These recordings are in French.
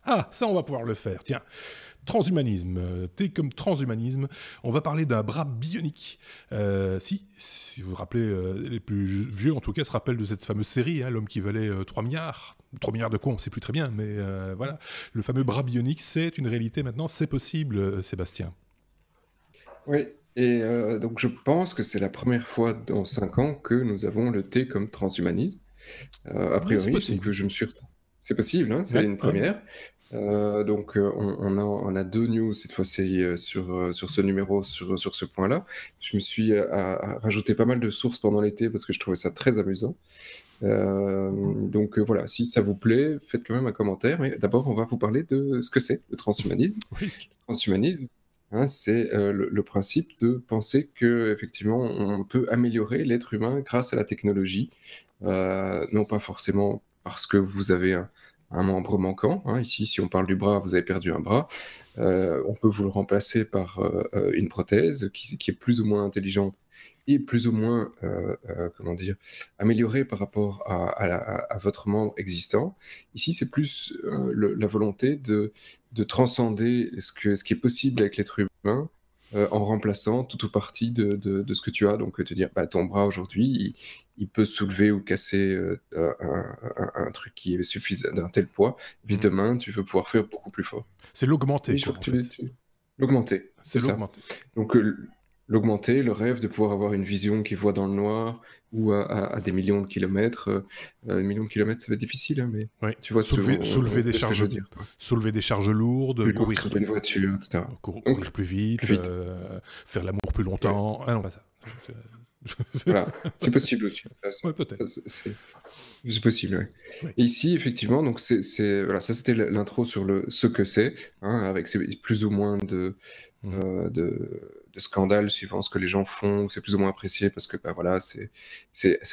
Ah, ça, on va pouvoir le faire. Tiens, transhumanisme. T comme transhumanisme. On va parler d'un bras bionique. Si vous vous rappelez, les plus vieux, en tout cas, se rappellent de cette fameuse série, hein, L'homme qui valait 3 milliards. 3 milliards de quoi, on ne sait plus très bien, mais voilà. Le fameux bras bionique, c'est une réalité maintenant, c'est possible, Sébastien. Oui, et donc je pense que c'est la première fois dans 5 ans que nous avons le T comme transhumanisme, a Oui, c'est priori, donc possible. je me suis c'est possible, hein, c'est Ouais, une ouais. première. Donc on a 2 news cette fois-ci, sur ce numéro, sur ce point-là. Je me suis, a rajouté pas mal de sources pendant l'été parce que je trouvais ça très amusant. Donc voilà, si ça vous plaît, faites quand même un commentaire, mais d'abord on va vous parler de ce que c'est le transhumanisme. Oui. Transhumanisme, hein, c'est le principe de penser que effectivement on peut améliorer l'être humain grâce à la technologie, non pas forcément parce que vous avez un membre manquant, hein. Ici, si on parle du bras, vous avez perdu un bras, on peut vous le remplacer par une prothèse qui est plus ou moins intelligente et plus ou moins, comment dire, améliorée par rapport à votre membre existant. Ici, c'est plus la volonté de transcender ce qui est possible avec l'être humain, en remplaçant tout ou partie de ce que tu as. Donc te dire, bah, ton bras aujourd'hui, il peut soulever ou casser un truc qui est suffisant d'un tel poids, et puis Mhm. demain, tu veux pouvoir faire beaucoup plus fort. C'est l'augmenté, Oui, quoi, je crois en que fait. l'augmenter, c'est C'est ça. l'augmenté. Donc l'augmenter, le rêve de pouvoir avoir une vision qui voit dans le noir ou à des millions de kilomètres, millions de kilomètres, ça va être difficile, hein, mais Oui. tu vois on Soulever des sait ce que je charges, veux dire, quoi. soulever des charges lourdes, Plus lourd que courir, sur une voiture, et cetera. courir Donc plus plus vite, vite. faire l'amour plus OK. longtemps. Ah non, pas ça. Voilà, c'est possible aussi. Ouais, peut-être. C'est possible, ouais. Oui. Et ici, effectivement, donc voilà, ça c'était l'intro sur ce que c'est, hein, avec ces plus ou moins Mhm. de scandales suivant ce que les gens font, où c'est plus ou moins apprécié parce que, bah, voilà, c'est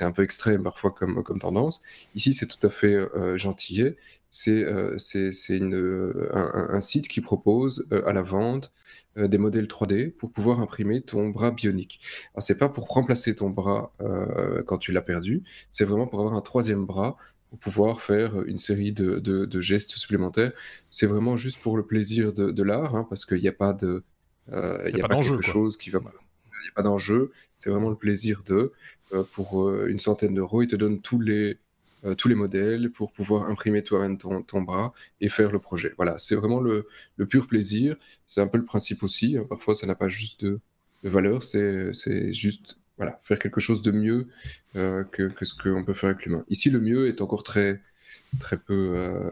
un peu extrême parfois comme tendance. Ici, c'est tout à fait, gentillet. C'est un site qui propose, à la vente, des modèles 3D pour pouvoir imprimer ton bras bionique. Alors c'est pas pour remplacer ton bras, quand tu l'as perdu, c'est vraiment pour avoir un troisième bras, pour pouvoir faire une série de gestes supplémentaires. C'est vraiment juste pour le plaisir de l'art, hein, parce qu'il n'y a pas Il il n'y a y a pas pas d'enjeu, quelque quoi. chose qui va Voilà. il y a pas d'enjeu, c'est vraiment Mhm. le plaisir pour, une centaine d'euros, ils te donnent tous les modèles pour pouvoir imprimer toi-même ton bras et faire le projet. Voilà, c'est vraiment le pur plaisir. C'est un peu le principe aussi, hein, parfois ça n'a pas juste de valeur, c'est juste, voilà, faire quelque chose de mieux, que ce qu'on peut faire avec l'humain. Ici, le mieux est encore très peu,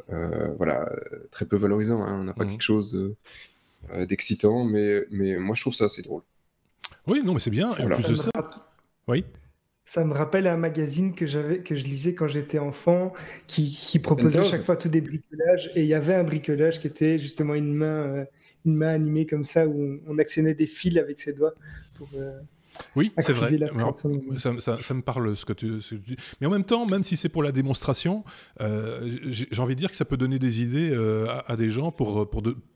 voilà, très peu valorisant, hein. On n'a pas Mhm. quelque chose d'excitant, mais moi je trouve ça assez drôle. Oui, non, mais c'est bien. Et Ça, en plus Voilà. ça de me ça, rapp- oui. ça me rappelle un magazine que je lisais quand j'étais enfant, qui proposait chaque Mentos? fois tout des bricolages. Et il y avait un bricolage qui était justement une main animée comme ça, où on actionnait des fils avec ses doigts pour Oui, c'est vrai. activer la Alors, création de... ça me parle ce que tu dis. Mais en même temps, même si c'est pour la démonstration, j'ai envie de dire que ça peut donner des idées à des gens pour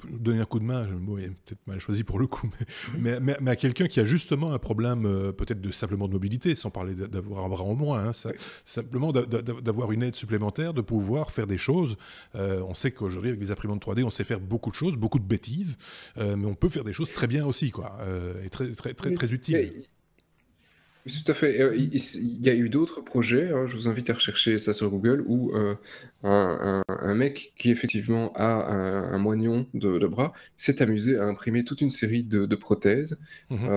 donner un coup de main. Le mot est peut-être mal choisi pour le coup, mais à quelqu'un qui a justement un problème peut-être simplement de mobilité, sans parler d'avoir un bras en moins, hein, Oui. simplement d'avoir une aide supplémentaire, de pouvoir faire des choses. On sait qu'aujourd'hui, avec les imprimantes 3D, on sait faire beaucoup de choses, beaucoup de bêtises, mais on peut faire des choses très bien aussi, quoi, et très, très, très, Oui, très utiles. oui, tout à fait. Il y a eu d'autres projets, hein, je vous invite à rechercher ça sur Google, où un mec qui effectivement a un moignon de bras s'est amusé à imprimer toute une série de prothèses Mhm.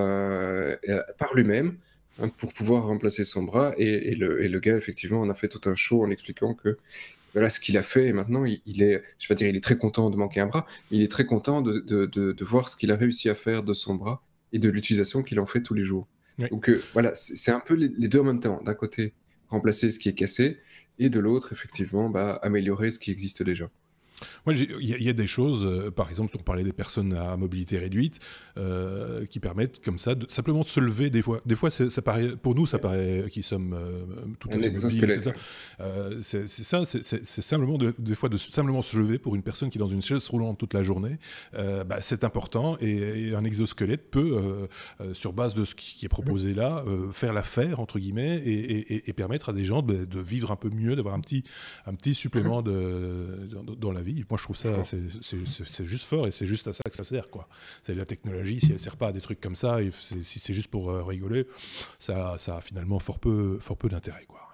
par lui-même, hein, pour pouvoir remplacer son bras. Et le gars, effectivement, en a fait tout un show en expliquant que voilà ce qu'il a fait. Et maintenant, il est, je vais pas dire, il est très content de manquer un bras, mais il est très content de voir ce qu'il a réussi à faire de son bras et de l'utilisation qu'il en fait tous les jours. Oui. Donc voilà, c'est un peu les deux en même temps. D'un côté, remplacer ce qui est cassé, et de l'autre, effectivement, bah, améliorer ce qui existe déjà. Moi, il y a des choses, par exemple, on parlait des personnes à mobilité réduite, qui permettent comme ça simplement de se lever des fois. Des fois, ça paraît, pour nous, ça paraît qui sommes tout à Un fait mobiles, exosquelette. etc. C'est simplement des fois de simplement se lever pour une personne qui est dans une chaise roulante toute la journée. C'est important et un exosquelette peut, sur base de ce qui est proposé là, faire l'affaire entre guillemets et permettre à des gens de vivre un peu mieux, d'avoir un petit supplément dans la vie. Moi, je trouve ça, c'est juste fort et c'est juste à ça que ça sert, quoi. C'est la technologie, si elle sert pas à des trucs comme ça, et si c'est juste pour rigoler, ça a finalement fort peu d'intérêt, quoi.